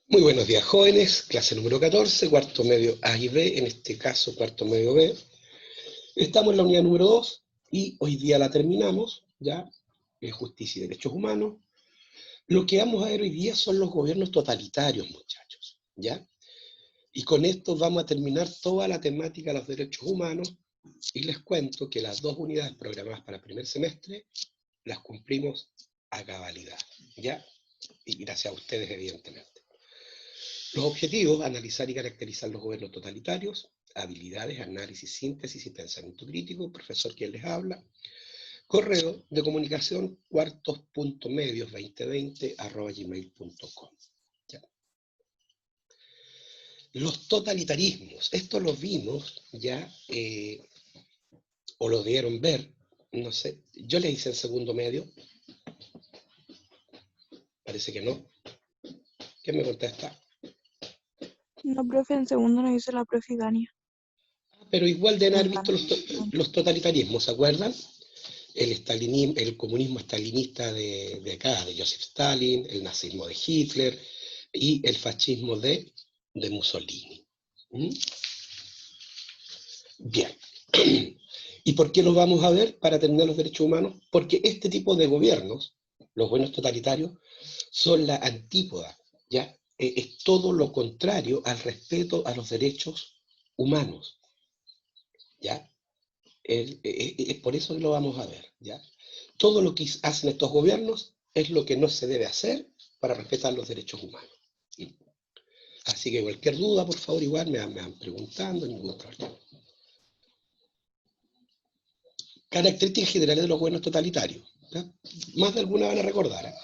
Muy buenos días, jóvenes. Clase número 14, cuarto medio A y B, en este caso cuarto medio B. Estamos en la unidad número 2 y hoy día la terminamos, ya, justicia y derechos humanos. Lo que vamos a ver hoy día son los gobiernos totalitarios, muchachos, ¿ya? Y con esto vamos a terminar toda la temática de los derechos humanos y les cuento que las dos unidades programadas para el primer semestre las cumplimos a cabalidad, ¿ya? Y gracias a ustedes, evidentemente. Los objetivos: analizar y caracterizar los gobiernos totalitarios, habilidades, análisis, síntesis y pensamiento crítico. Profesor quien les habla. Correo de comunicación cuartos.medios2020@gmail.com. Los totalitarismos, esto lo vimos ya, o lo dieron ver, no sé, yo le hice en segundo medio, parece que no. ¿Quién me contesta? No, profe, en segundo nos dice la profe Dania. Pero igual deben haber visto los totalitarismos, ¿se acuerdan? El comunismo estalinista de acá, de Joseph Stalin, el nazismo de Hitler y el fascismo de Mussolini. Bien. ¿Y por qué los vamos a ver para terminar los derechos humanos? Porque este tipo de gobiernos, los gobiernos totalitarios, son la antípoda, ¿ya? Es todo lo contrario al respeto a los derechos humanos, ¿ya? Es por eso que lo vamos a ver, ¿ya? Todo lo que hacen estos gobiernos es lo que no se debe hacer para respetar los derechos humanos. Así que cualquier duda, por favor, igual me van preguntando, ningún problema. Características generales de los gobiernos totalitarios, ¿ya? Más de alguna van a recordar, ¿eh?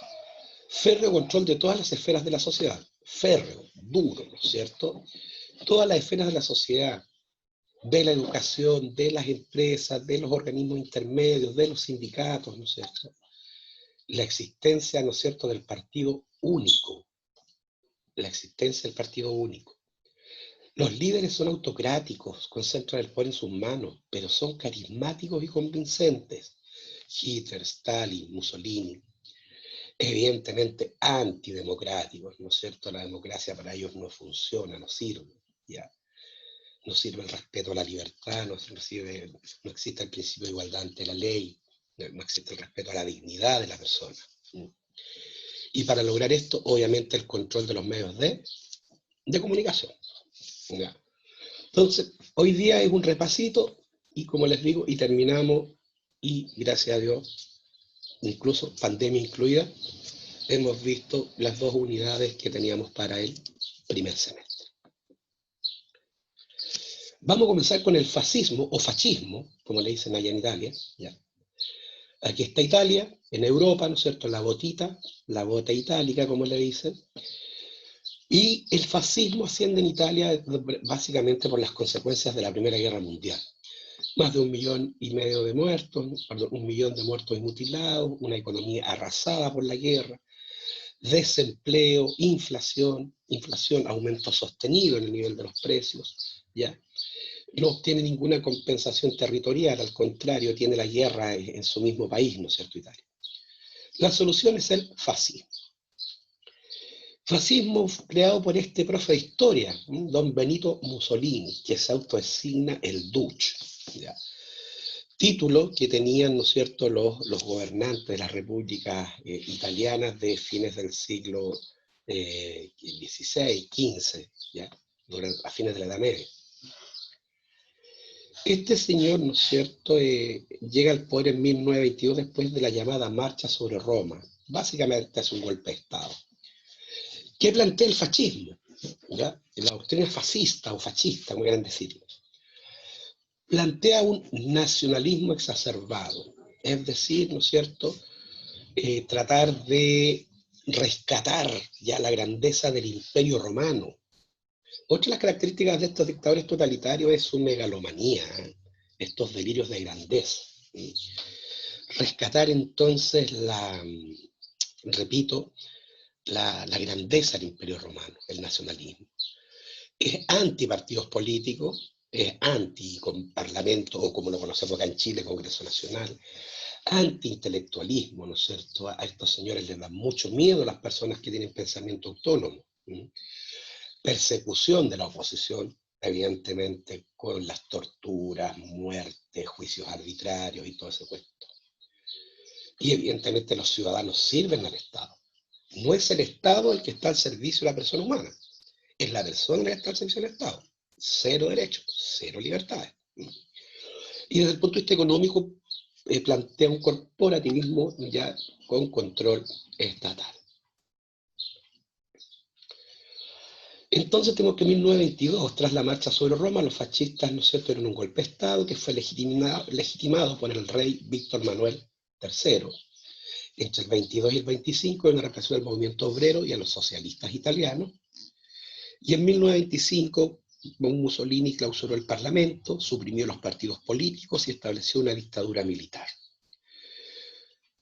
Férreo control de todas las esferas de la sociedad. Férreo, duro, ¿no es cierto? Todas las esferas de la sociedad, de la educación, de las empresas, de los organismos intermedios, de los sindicatos, ¿no es cierto? La existencia, ¿no es cierto?, del partido único. La existencia del partido único. Los líderes son autocráticos, concentran el poder en sus manos, pero son carismáticos y convincentes. Hitler, Stalin, Mussolini. Evidentemente antidemocráticos, ¿no es cierto? La democracia para ellos no funciona, no sirve, ¿ya? No sirve el respeto a la libertad, no existe el principio de igualdad ante la ley, no existe el respeto a la dignidad de la persona. Y para lograr esto, obviamente, el control de los medios de comunicación, ¿ya? Entonces, hoy día es un repasito, y como les digo, y terminamos, y gracias a Dios, incluso pandemia incluida, hemos visto las dos unidades que teníamos para el primer semestre. Vamos a comenzar con el fascismo, o fascismo, como le dicen allá en Italia, ¿ya? Aquí está Italia, en Europa, ¿no es cierto? La bota itálica, como le dicen. Y el fascismo asciende en Italia básicamente por las consecuencias de la Primera Guerra Mundial. Más de 1,5 millones de muertos, perdón, 1 millón de muertos y mutilados, una economía arrasada por la guerra, desempleo, inflación, aumento sostenido en el nivel de los precios, ¿ya? No obtiene ninguna compensación territorial, al contrario, tiene la guerra en su mismo país, ¿no es cierto?, Italia. La solución es el fascismo. Fascismo creado por este profe de historia, don Benito Mussolini, que se autodesigna el Duce, ¿ya? Título que tenían, ¿no es cierto?, los gobernantes de las repúblicas italianas de fines del siglo XVI, XV, ¿ya? A fines de la Edad Media. Este señor, ¿no es cierto?, llega al poder en 1922 después de la llamada Marcha sobre Roma. Básicamente es un golpe de Estado. ¿Qué plantea el fascismo? ¿Ya? La doctrina fascista o fascista, como quieran decirlo. Plantea un nacionalismo exacerbado, es decir, ¿no es cierto?, tratar de rescatar ya la grandeza del Imperio Romano. Otra de las características de estos dictadores totalitarios es su megalomanía, estos delirios de grandeza. Rescatar entonces repito, la grandeza del Imperio Romano, el nacionalismo. Es antipartidos políticos, es anti-parlamento, o como lo conocemos acá en Chile, Congreso Nacional, anti-intelectualismo, ¿no es cierto? A estos señores les da mucho miedo a las personas que tienen pensamiento autónomo, ¿Mm? Persecución de la oposición, evidentemente con las torturas, muertes, juicios arbitrarios y todo ese cuento. Y evidentemente los ciudadanos sirven al Estado. No es el Estado el que está al servicio de la persona humana, es la persona la que está al servicio del Estado. Cero derechos, cero libertades. Y desde el punto de vista económico, plantea un corporativismo ya con control estatal. Entonces tenemos que en 1922, tras la marcha sobre Roma, los fascistas, ¿no es cierto?, dieron un golpe de Estado que fue legitimado por el rey Víctor Manuel III. Entre el 22 y el 25, en la represión del movimiento obrero y a los socialistas italianos. Y en 1925, Mussolini clausuró el Parlamento, suprimió los partidos políticos y estableció una dictadura militar.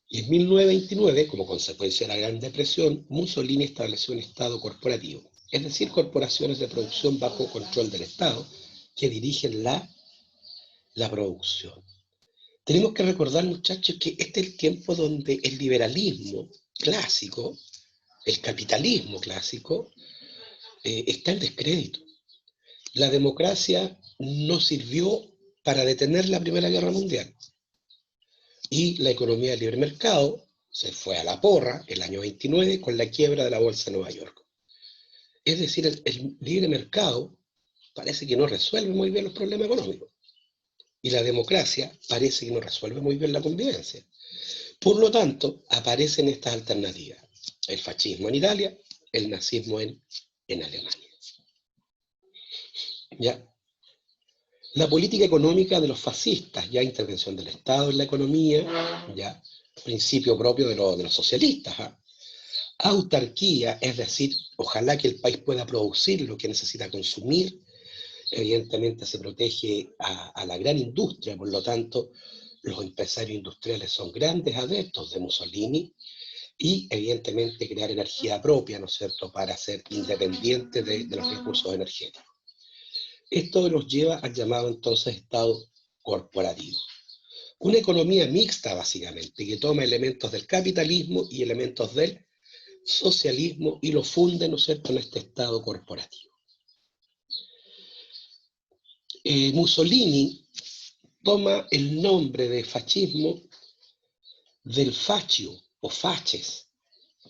Y en 1929, como consecuencia de la Gran Depresión, Mussolini estableció un Estado corporativo, es decir, corporaciones de producción bajo control del Estado que dirigen la producción. Tenemos que recordar, muchachos, que este es el tiempo donde el liberalismo clásico, el capitalismo clásico, está en descrédito. La democracia no sirvió para detener la Primera Guerra Mundial. Y la economía del libre mercado se fue a la porra el año 29 con la quiebra de la Bolsa de Nueva York. Es decir, el libre mercado parece que no resuelve muy bien los problemas económicos. Y la democracia parece que no resuelve muy bien la convivencia. Por lo tanto, aparecen estas alternativas. El fascismo en Italia, el nazismo en Alemania. ¿Ya? La política económica de los fascistas, ya intervención del Estado en la economía, ya principio propio de los socialistas. Autarquía, es decir, ojalá que el país pueda producir lo que necesita consumir. Evidentemente se protege a la gran industria, por lo tanto, los empresarios industriales son grandes adeptos de Mussolini, y evidentemente crear energía propia, ¿no es cierto?, para ser independiente de los recursos energéticos. Esto nos lleva al llamado entonces Estado corporativo. Una economía mixta, básicamente, que toma elementos del capitalismo y elementos del socialismo y lo funde, ¿no es cierto?, en este Estado corporativo. Mussolini toma el nombre de fascismo del fascio o facies,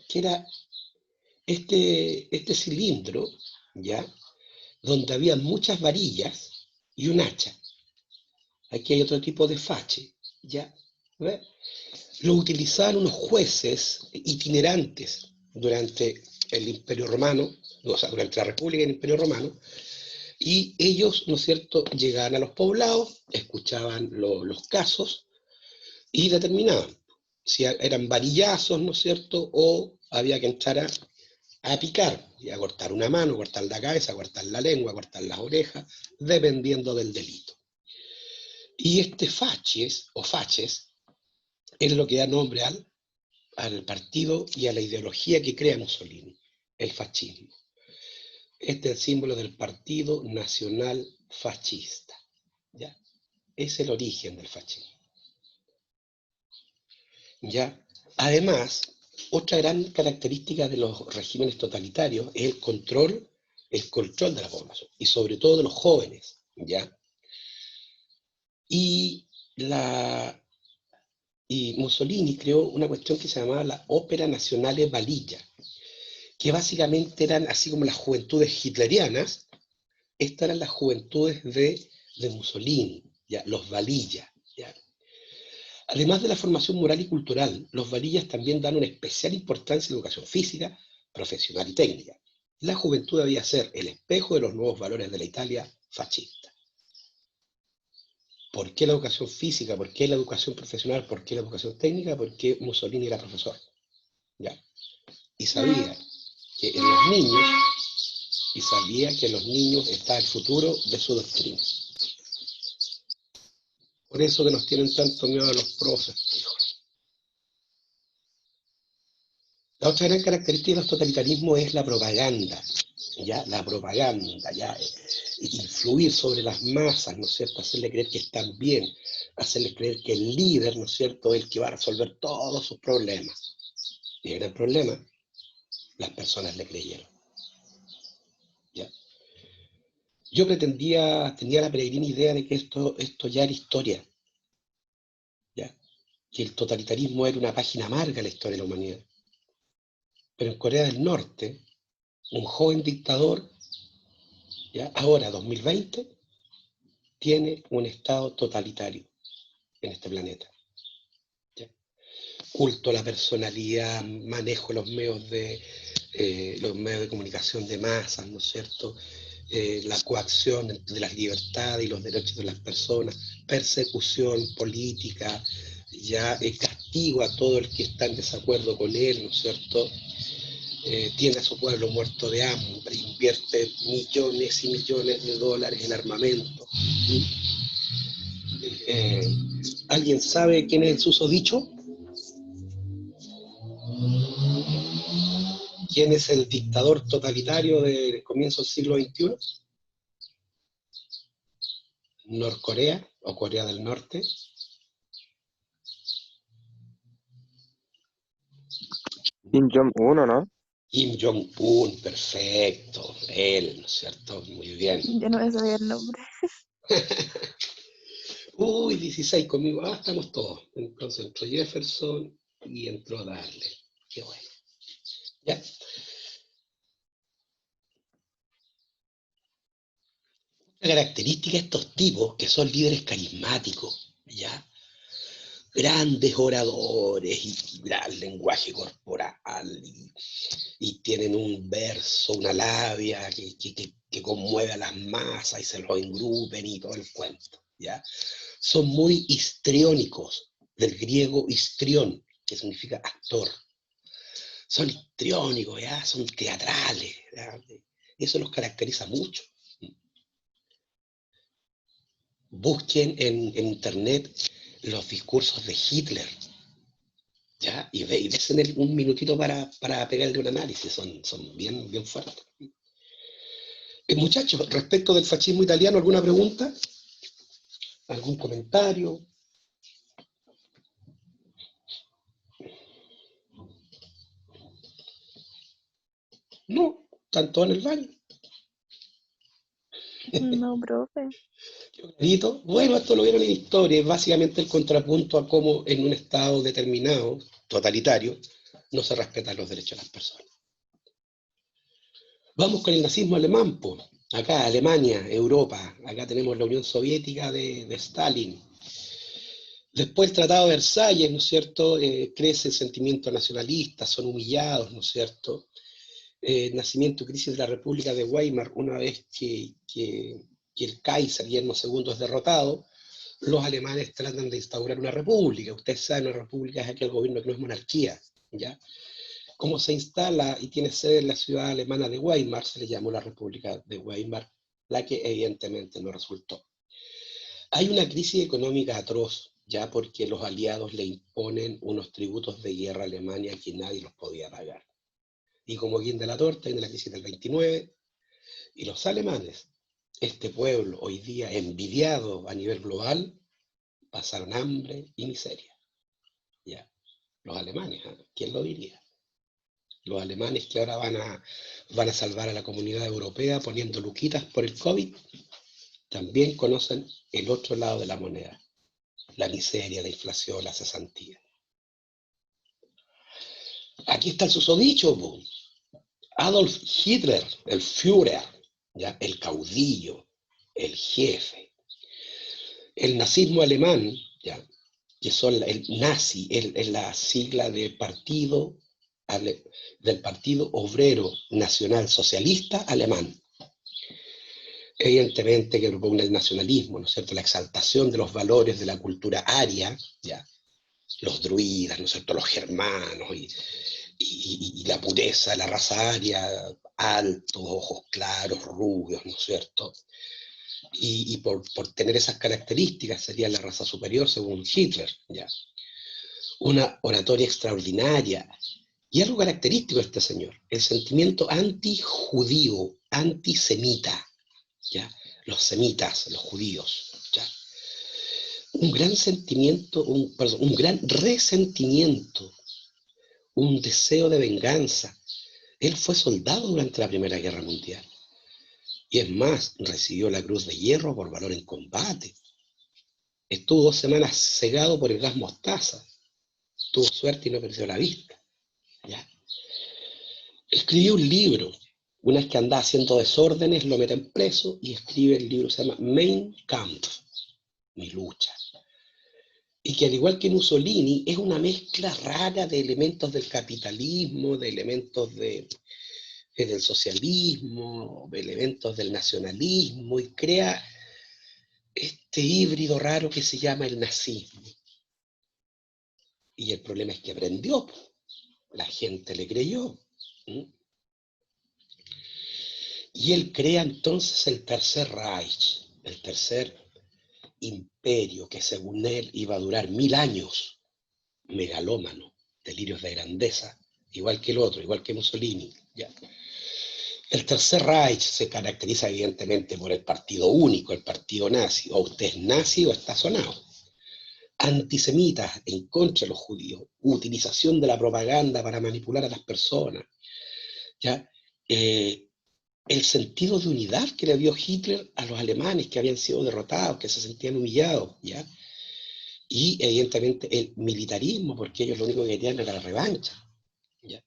que era este cilindro, ¿ya?, donde había muchas varillas y un hacha. Aquí hay otro tipo de facie, ¿ya? ¿Ve? Lo utilizaban unos jueces itinerantes durante el Imperio Romano, o sea, durante la República y el Imperio Romano, y ellos, ¿no es cierto?, llegaban a los poblados, escuchaban los casos y determinaban si eran varillazos, ¿no es cierto?, o había que entrar a picar, y a cortar una mano, cortar la cabeza, cortar la lengua, cortar las orejas, dependiendo del delito. Y este facies, o facies, es lo que da nombre al partido y a la ideología que crea Mussolini, el fascismo. Este es el símbolo del Partido Nacional Fascista. ¿Ya? Es el origen del fascismo. ¿Ya? Además, otra gran característica de los regímenes totalitarios es el control de la población, y sobre todo de los jóvenes. ¿Ya? Y Mussolini creó una cuestión que se llamaba la Ópera Nazionale Valilla, que básicamente eran así como las juventudes hitlerianas. Estas eran las juventudes de Mussolini, ¿ya? Los Valilla. ¿Ya? Además de la formación moral y cultural, los Valillas también dan una especial importancia en la educación física, profesional y técnica. La juventud debía ser el espejo de los nuevos valores de la Italia fascista. ¿Por qué la educación física? ¿Por qué la educación profesional? ¿Por qué la educación técnica? Porque Mussolini era profesor. ¿Ya? Y sabía que en los niños, está el futuro de su doctrina. Por eso que nos tienen tanto miedo a los profes, hijo. La otra gran característica de los totalitarismos es la propaganda, ¿ya? La propaganda, ¿ya? Influir sobre las masas, ¿no es cierto? Hacerle creer que están bien, hacerles creer que el líder, ¿no es cierto?, es el que va a resolver todos sus problemas. Y el gran problema, las personas le creyeron. Yo tenía la peregrina idea de que esto ya era historia, ¿ya? Que el totalitarismo era una página amarga en la historia de la humanidad. Pero en Corea del Norte, un joven dictador, ¿ya? Ahora, 2020, tiene un estado totalitario en este planeta. ¿Ya? Culto a la personalidad, manejo de los medios de comunicación de masas, ¿no es cierto? La coacción de las libertades y los derechos de las personas, persecución política, ya castigo a todo el que está en desacuerdo con él, ¿no es cierto? Tiene a su pueblo muerto de hambre, invierte millones y millones de dólares en armamento. ¿Alguien sabe quién es el susodicho? ¿Quién es el dictador totalitario del comienzo del siglo XXI? ¿Norcorea o Corea del Norte? Kim Jong-un, ¿o no? Kim Jong-un, perfecto. Él, ¿no es cierto? Muy bien. Yo no voy a saber el nombre. Uy, 16 conmigo. Ah, estamos todos. Entonces entró Jefferson y entró Darle. Qué bueno. ¿Ya? Una característica de estos tipos que son líderes carismáticos, ¿ya? Grandes oradores y gran lenguaje corporal y tienen un verso, una labia que conmueve a las masas y se los engrupen y todo el cuento, ¿ya? Son muy histriónicos, del griego histrión, que significa actor. Son histriónicos, ¿ya? Son teatrales, ¿ya? Eso los caracteriza mucho. Busquen en internet los discursos de Hitler, ¿ya? Y desen un minutito para pegarle un análisis, son bien, bien fuertes. Muchachos, respecto del fascismo italiano, ¿alguna pregunta? ¿Algún comentario? No, están todos en el baño. No, profe. Clarito. Bueno, esto lo vieron en historia, es básicamente el contrapunto a cómo en un estado determinado, totalitario, no se respetan los derechos de las personas. Vamos con el nazismo alemán, pues. Acá, Alemania, Europa, acá tenemos la Unión Soviética de Stalin. Después el Tratado de Versalles, ¿no es cierto? Crece el sentimiento nacionalista, son humillados, ¿no es cierto? Nacimiento y crisis de la República de Weimar, una vez que el Kaiser, Guillermo II, es derrotado, los alemanes tratan de instaurar una república. Ustedes saben, una república es aquel gobierno que no es monarquía, ¿ya? Como se instala y tiene sede en la ciudad alemana de Weimar, se le llamó la República de Weimar, la que evidentemente no resultó. Hay una crisis económica atroz, ya porque los aliados le imponen unos tributos de guerra a Alemania que nadie los podía pagar. Y como guinda la torta, viene la crisis del 29, y los alemanes, este pueblo hoy día envidiado a nivel global, pasaron hambre y miseria. Ya, los alemanes, ¿eh? ¿Quién lo diría? Los alemanes que ahora van a salvar a la comunidad europea poniendo luquitas por el COVID, también conocen el otro lado de la moneda, la miseria, la inflación, la cesantía. Aquí está el susodicho, Adolf Hitler, el Führer, ¿ya? El caudillo, el jefe. El nazismo alemán, ¿ya? Que son el nazi, es la sigla del Partido Obrero Nacional Socialista Alemán. Evidentemente que propone el nacionalismo, ¿no es cierto? La exaltación de los valores de la cultura aria, ¿ya? Los druidas, ¿no es cierto? Los germanos y la pureza de la raza aria, altos, ojos claros, rubios, ¿no es cierto? Y por tener esas características sería la raza superior según Hitler, ¿ya? Una oratoria extraordinaria. Y algo característico de este señor, el sentimiento antijudío, antisemita, ¿ya? Los semitas, los judíos, ¿ya? Un gran sentimiento, un gran resentimiento, un deseo de venganza. Él fue soldado durante la Primera Guerra Mundial Y es más, recibió la Cruz de Hierro por valor en combate. Estuvo 2 semanas cegado por el gas mostaza. Tuvo suerte y no perdió la vista. ¿Ya? Escribió un libro. Una vez que andaba haciendo desórdenes, lo meten preso y escribe el libro, se llama Mein Kampf, mi lucha. Y que al igual que Mussolini, es una mezcla rara de elementos del capitalismo, de elementos del socialismo, de elementos del nacionalismo, y crea este híbrido raro que se llama el nazismo. Y el problema es que aprendió, la gente le creyó. Y él crea entonces el Tercer Reich, el tercer imperio, que según él iba a durar 1000 años, megalómano, delirios de grandeza, igual que el otro, igual que Mussolini. ¿Ya? El Tercer Reich se caracteriza evidentemente por el partido único, el partido nazi. O usted es nazi o está sonado. Antisemitas en contra de los judíos, utilización de la propaganda para manipular a las personas. ¿Ya? El sentido de unidad que le dio Hitler a los alemanes que habían sido derrotados, que se sentían humillados, ¿ya? Y evidentemente el militarismo, porque ellos lo único que querían era la revancha, ¿ya?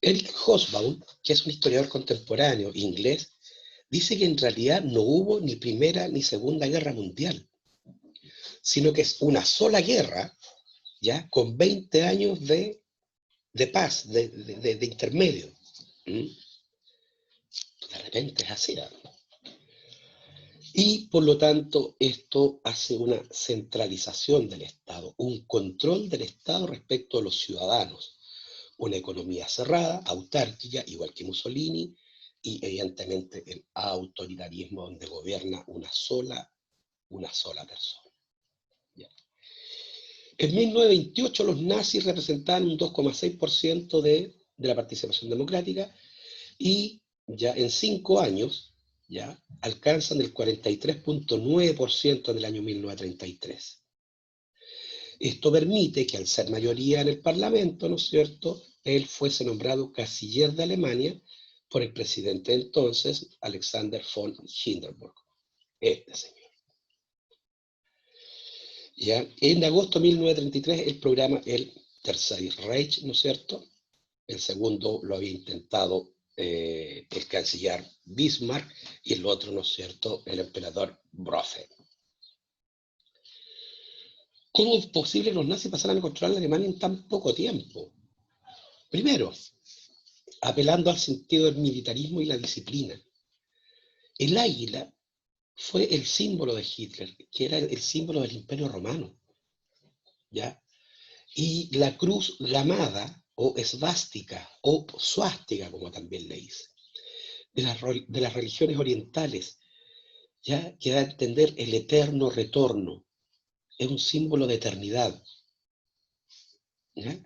Eric Hobsbawm, que es un historiador contemporáneo inglés, dice que en realidad no hubo ni Primera ni Segunda Guerra Mundial, sino que es una sola guerra, ¿ya? Con 20 años de paz, de intermedio. De repente es así, ¿no? Y por lo tanto esto hace una centralización del Estado, un control del Estado respecto a los ciudadanos, una economía cerrada, autárquica, igual que Mussolini, y evidentemente el autoritarismo donde gobierna una sola persona. ¿Ya? En 1928 los nazis representaban un 2,6% de la participación democrática y ya en 5 años ya alcanzan el 43,9% en el año 1933. Esto permite que al ser mayoría en el Parlamento, ¿no es cierto?, él fuese nombrado canciller de Alemania por el presidente entonces, Alexander von Hindenburg, este señor. ¿Ya? En agosto de 1933 el programa el Tercer Reich, ¿no es cierto? El segundo lo había intentado el canciller Bismarck y el otro, ¿no es cierto?, el emperador Brothe. ¿Cómo es posible que los nazis pasaran a controlar la Alemania en tan poco tiempo? Primero, apelando al sentido del militarismo y la disciplina. El águila fue el símbolo de Hitler, que era el símbolo del Imperio Romano, ¿ya? Y la cruz gamada, o esvástica, o suástica, como también le dice, de las religiones orientales, ¿ya? Que da a entender el eterno retorno, es un símbolo de eternidad, ¿ya?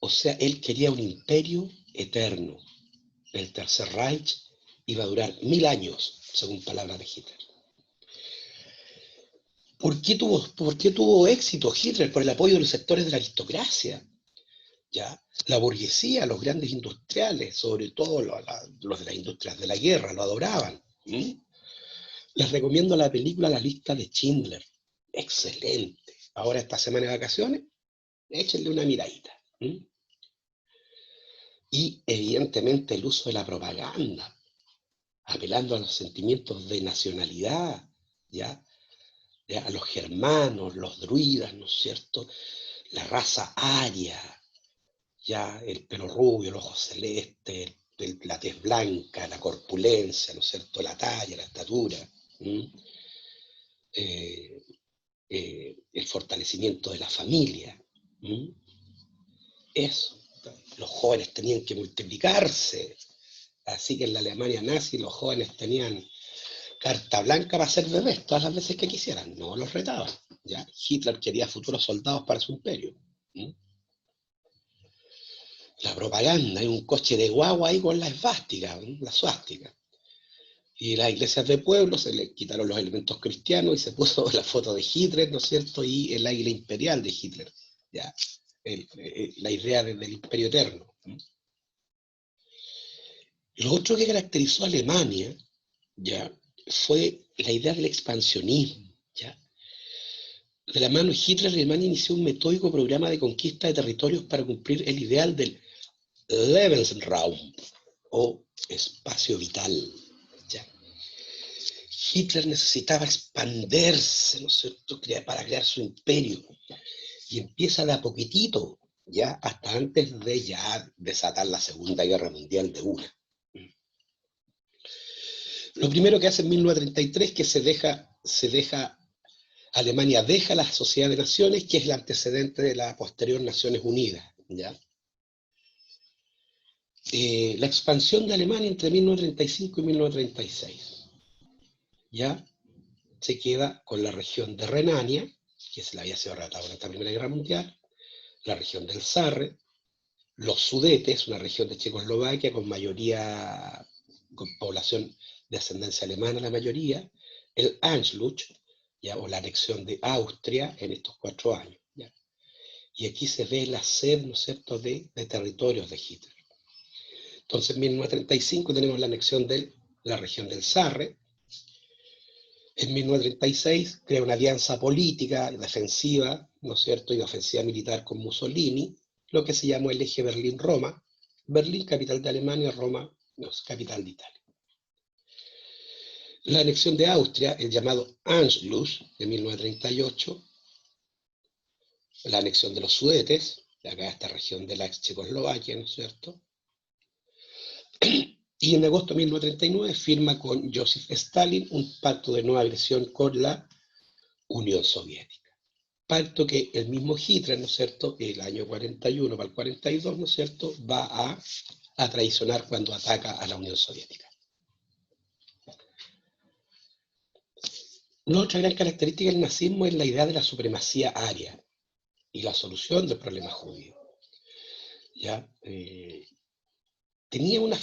O sea, él quería un imperio eterno. El Tercer Reich iba a durar 1000 años, según palabras de Hitler. ¿Por qué tuvo éxito Hitler? Por el apoyo de los sectores de la aristocracia, ¿ya? La burguesía, los grandes industriales, sobre todo los de las industrias de la guerra, lo adoraban. Les recomiendo la película La lista de Schindler. Excelente. Ahora esta semana de vacaciones, échenle una miradita. Y evidentemente el uso de la propaganda, apelando a los sentimientos de nacionalidad, ¿ya? A los germanos, los druidas, ¿no es cierto? La raza aria, ya el pelo rubio, el ojo celeste, la tez blanca, la corpulencia, ¿no es cierto? La talla, la estatura, el fortalecimiento de la familia. Eso. Los jóvenes tenían que multiplicarse. Así que en la Alemania nazi los jóvenes tenían carta blanca para ser bebés todas las veces que quisieran. No los retaban. ¿Ya? Hitler quería futuros soldados para su imperio. La propaganda, hay un coche de guagua ahí con la esvástica, la suástica. Y las iglesias de pueblo se le quitaron los elementos cristianos y se puso la foto de Hitler, ¿no es cierto? Y el águila imperial de Hitler. ¿Ya? La idea del imperio eterno. Lo otro que caracterizó a Alemania, ¿ya?, fue la idea del expansionismo, ¿ya? De la mano de Hitler, Alemania inició un metódico programa de conquista de territorios para cumplir el ideal del Lebensraum, o espacio vital, ¿ya? Hitler necesitaba expandirse, ¿no es cierto?, para crear su imperio, y empieza de a poquitito, ya hasta antes de ya desatar la Segunda Guerra Mundial de una. Lo primero que hace en 1933 que Alemania deja la Sociedad de Naciones, que es el antecedente de la posterior Naciones Unidas, ¿ya? La expansión de Alemania entre 1935 y 1936, ¿ya? Se queda con la región de Renania, que se la había sido arrebatada durante la Primera Guerra Mundial, la región del Sarre, los Sudetes, una región de Checoslovaquia con población de ascendencia alemana la mayoría, el Anschluss, ¿ya?, o la anexión de Austria en estos 4 años, ¿ya? Y aquí se ve la sed, ¿no es cierto?, de territorios de Hitler. Entonces en 1935 tenemos la anexión de la región del Sarre. En 1936 crea una alianza política defensiva, ¿no es cierto?, y ofensiva militar con Mussolini, lo que se llamó el eje Berlín-Roma. Berlín, capital de Alemania; Roma, no, capital de Italia. La anexión de Austria, el llamado Anschluss, de 1938. La anexión de los Sudetes, de acá esta región de la ex Checoslovaquia, ¿no es cierto? Y en agosto de 1939 firma con Joseph Stalin un pacto de no agresión con la Unión Soviética. Pacto que el mismo Hitler, ¿no es cierto?, el año 41 para el 42, ¿no es cierto?, va a traicionar cuando ataca a la Unión Soviética. Una otra gran característica del nazismo es la idea de la supremacía aria y la solución del problema judío. ¿Ya? Hitler tenía una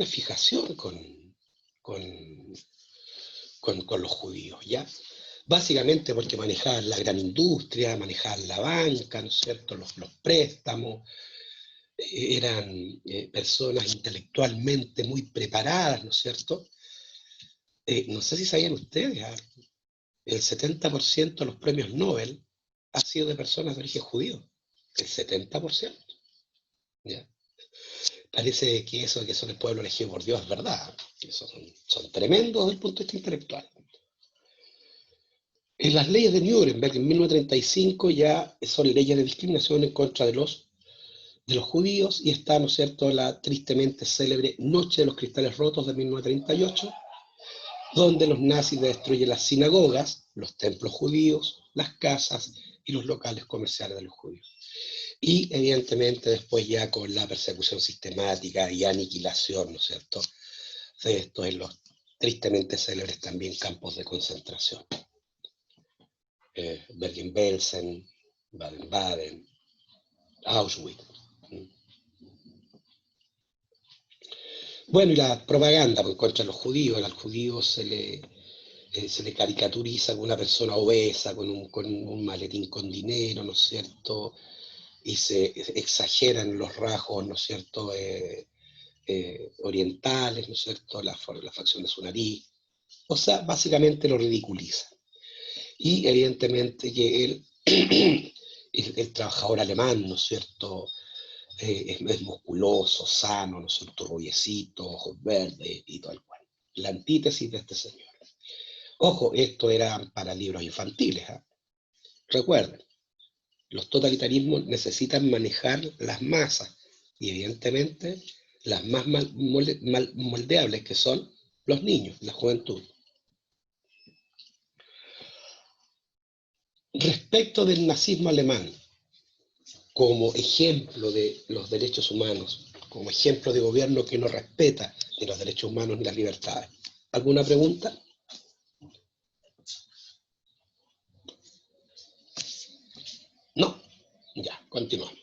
fijación con los judíos, ¿ya? Básicamente porque manejaban la gran industria, manejaban la banca, ¿no es cierto?, los préstamos, eran personas intelectualmente muy preparadas, ¿no es cierto? No sé si sabían ustedes, el 70% de los premios Nobel ha sido de personas de origen judío, el 70%. ¿Ya? Parece que eso de que son el pueblo elegido por Dios es verdad, son tremendos desde el punto de vista intelectual. En las leyes de Nuremberg en 1935 ya son leyes de discriminación en contra de los judíos, y está, ¿no es cierto?, la tristemente célebre Noche de los Cristales Rotos de 1938, donde los nazis destruyen las sinagogas, los templos judíos, las casas y los locales comerciales de los judíos. Y evidentemente después ya con la persecución sistemática y aniquilación, ¿no es cierto?, de esto en los tristemente célebres también campos de concentración. Bergen-Belsen, Baden-Baden, Auschwitz. Bueno, y la propaganda pues, contra los judíos. Al judío se le caricaturiza como una persona obesa, con un maletín con dinero, ¿no es cierto?, y se exageran los rasgos, ¿no es cierto?, orientales, ¿no es cierto?, la facción de su nariz. O sea, básicamente lo ridiculiza. Y evidentemente que el trabajador alemán, ¿no es cierto?, es musculoso, sano, ¿no es cierto?, rubiecito, ojos verdes y tal cual. La antítesis de este señor. Ojo, esto era para libros infantiles. Recuerden, los totalitarismos necesitan manejar las masas, y evidentemente las más moldeables que son los niños, la juventud. Respecto del nazismo alemán, como ejemplo de los derechos humanos, como ejemplo de gobierno que no respeta ni los derechos humanos ni las libertades. ¿Alguna pregunta? No. Ya, continuamos.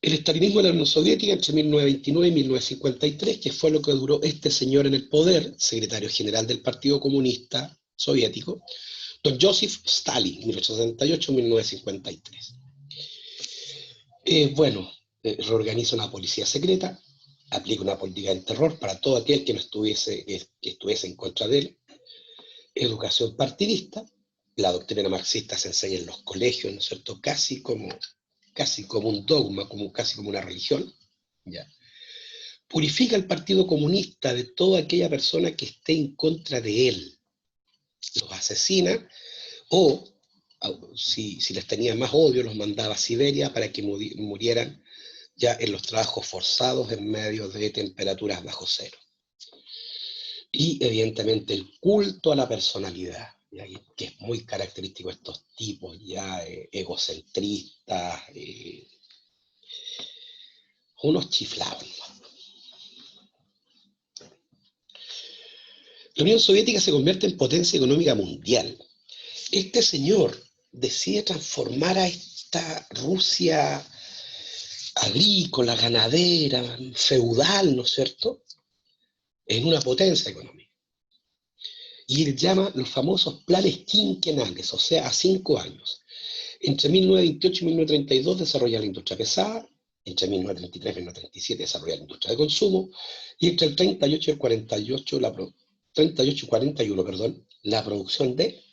El estalinismo de la Unión Soviética entre 1929 y 1953, que fue lo que duró este señor en el poder, secretario general del Partido Comunista Soviético, don Joseph Stalin, 1878-1953. Bueno, reorganiza una policía secreta, aplica una política de terror para todo aquel que no estuviese, que estuviese en contra de él, educación partidista, la doctrina marxista se enseña en los colegios, ¿no es cierto?, casi como un dogma, casi como una religión, ¿ya? Purifica el Partido Comunista de toda aquella persona que esté en contra de él, los asesina, o si les tenía más odio, los mandaba a Siberia para que murieran ya en los trabajos forzados en medio de temperaturas bajo cero. Y evidentemente el culto a la personalidad, ¿ya? Que es muy característico de estos tipos ya egocentristas, unos chiflados, ¿no? La Unión Soviética se convierte en potencia económica mundial. Este señor decide transformar a esta Rusia agrícola, ganadera, feudal, ¿no es cierto?, en una potencia económica. Y él llama los famosos planes quinquenales, o sea, a 5 años. Entre 1928 y 1932 desarrolla la industria pesada, entre 1933 y 1937 desarrolla la industria de consumo, y entre el 38 y el 48, 38 y 41, perdón, la producción de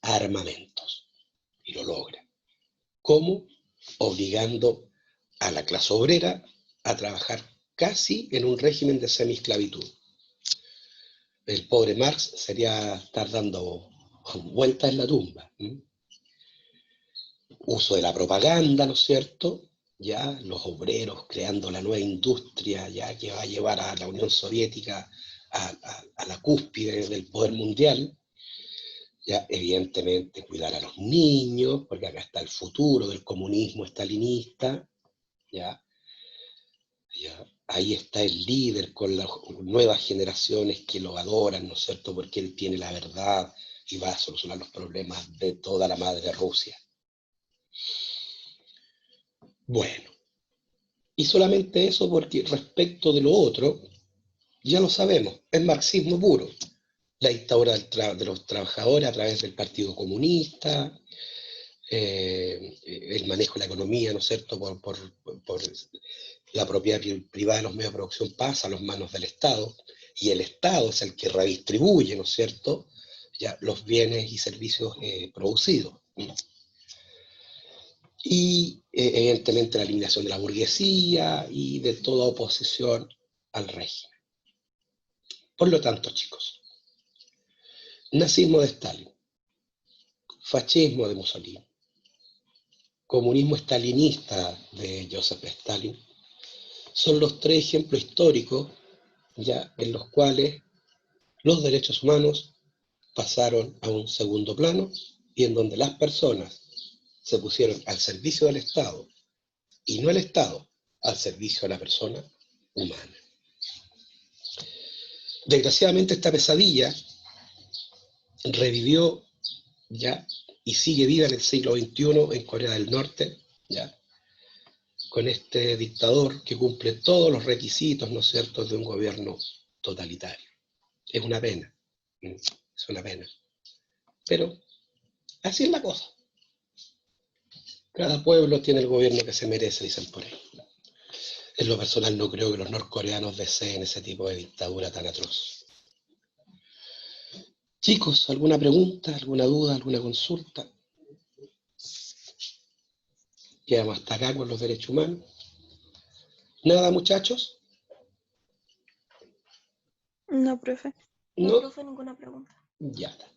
armamentos. Y lo logra. ¿Cómo? Obligando a la clase obrera a trabajar casi en un régimen de semi-esclavitud. El pobre Marx sería estar dando vueltas en la tumba. Uso de la propaganda, ¿no es cierto? Ya los obreros creando la nueva industria ya que va a llevar a la Unión Soviética a la cúspide del poder mundial. Ya, evidentemente, cuidar a los niños, porque acá está el futuro del comunismo estalinista, ¿ya? Ahí está el líder con las nuevas generaciones que lo adoran, ¿no es cierto?, porque él tiene la verdad y va a solucionar los problemas de toda la madre Rusia. Bueno, y solamente eso porque respecto de lo otro, ya lo sabemos, es marxismo puro. La dictadura de los trabajadores a través del Partido Comunista, el manejo de la economía, ¿no es cierto?, por la propiedad privada de los medios de producción pasa a las manos del Estado, y el Estado es el que redistribuye, ¿no es cierto?, ya los bienes y servicios producidos. Y evidentemente la eliminación de la burguesía y de toda oposición al régimen. Por lo tanto, chicos, nazismo de Stalin, fascismo de Mussolini, comunismo stalinista de Joseph Stalin, son los 3 ejemplos históricos ya en los cuales los derechos humanos pasaron a un segundo plano y en donde las personas se pusieron al servicio del Estado y no el Estado al servicio de la persona humana. Desgraciadamente esta pesadilla revivió ya y sigue viva en el siglo XXI en Corea del Norte, ya, con este dictador que cumple todos los requisitos, ¿no es cierto?, de un gobierno totalitario. Es una pena, es una pena. Pero así es la cosa. Cada pueblo tiene el gobierno que se merece, dicen por ahí. En lo personal no creo que los norcoreanos deseen ese tipo de dictadura tan atroz. Chicos, ¿alguna pregunta, alguna duda, alguna consulta? Quedamos hasta acá con los derechos humanos. ¿Nada, muchachos? No, profe. No, ¿No? profe, ninguna pregunta. Ya está.